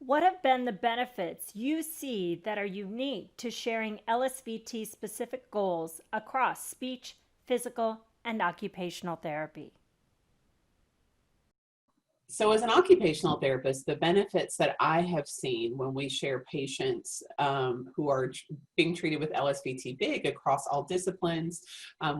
What have been the benefits you see that are unique to sharing LSVT specific goals across speech, physical, and occupational therapy? So as an occupational therapist, the benefits that I have seen when we share patients who are being treated with LSVT big across all disciplines,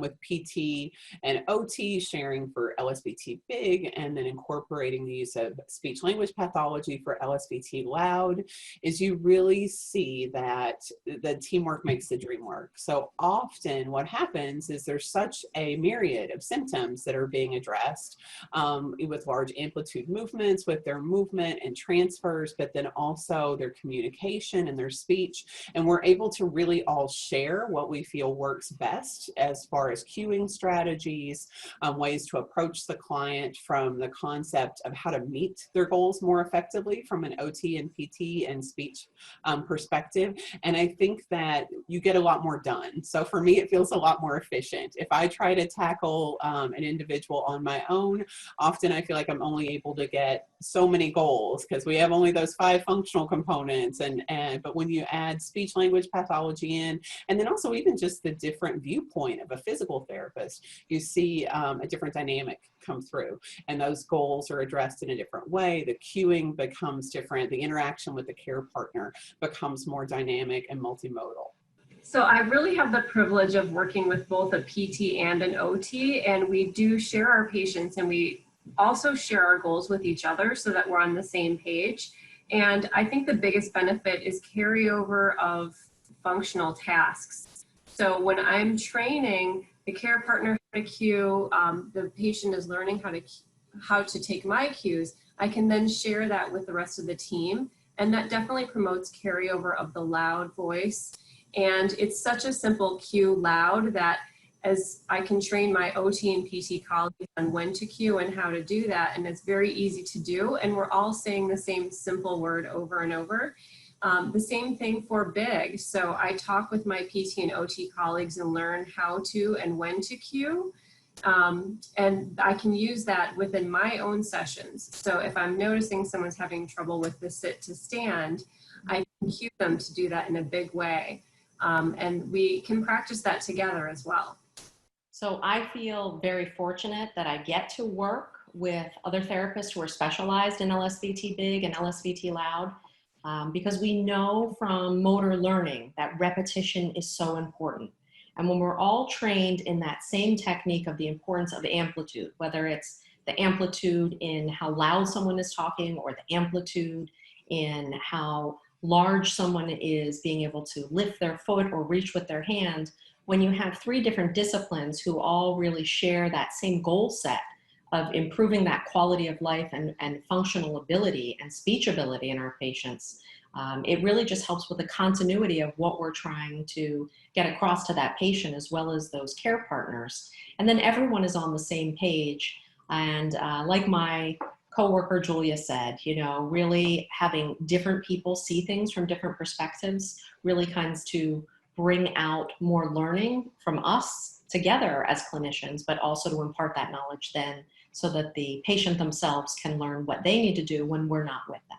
with PT and OT sharing for LSVT big, and then incorporating the use of speech language pathology for LSVT loud, is you really see that the teamwork makes the dream work. So often what happens is there's such a myriad of symptoms that are being addressed with large amplitude movements, with their movement and transfers, but then also their communication and their speech. And we're able to really all share what we feel works best as far as cueing strategies, ways to approach the client from the concept of how to meet their goals more effectively from an OT and PT and speech perspective. And I think that you get a lot more done. So for me, it feels a lot more efficient. If I try to tackle an individual on my own, often I feel like I'm only able to get so many goals because we have only those 5 functional components. But when you add speech language pathology in, and then also even just the different viewpoint of a physical therapist, you see a different dynamic come through, and those goals are addressed in a different way. The cueing becomes different. The interaction with the care partner becomes more dynamic and multimodal. So I really have the privilege of working with both a PT and an OT, and we do share our patients, and we also share our goals with each other so that we're on the same page. And I think the biggest benefit is carryover of functional tasks. So when I'm training the care partner how to cue, the patient is learning how to take my cues, I can then share that with the rest of the team. And that definitely promotes carryover of the loud voice. And it's such a simple cue loud that as I can train my OT and PT colleagues on when to cue and how to do that, and it's very easy to do, and we're all saying the same simple word over and over. The same thing for big. So I talk with my PT and OT colleagues and learn how to and when to cue. And I can use that within my own sessions. So if I'm noticing someone's having trouble with the sit to stand, I can cue them to do that in a big way. And we can practice that together as well. So I feel very fortunate that I get to work with other therapists who are specialized in LSVT big and LSVT loud, because we know from motor learning that repetition is so important. And when we're all trained in that same technique of the importance of amplitude, whether it's the amplitude in how loud someone is talking or the amplitude in how large someone is being able to lift their foot or reach with their hand, when you have 3 different disciplines who all really share that same goal set of improving that quality of life and functional ability and speech ability in our patients, it really just helps with the continuity of what we're trying to get across to that patient as well as those care partners. And then everyone is on the same page. And like my coworker Julia said, you know, really having different people see things from different perspectives really kinds to bring out more learning from us together as clinicians, but also to impart that knowledge then so that the patient themselves can learn what they need to do when we're not with them.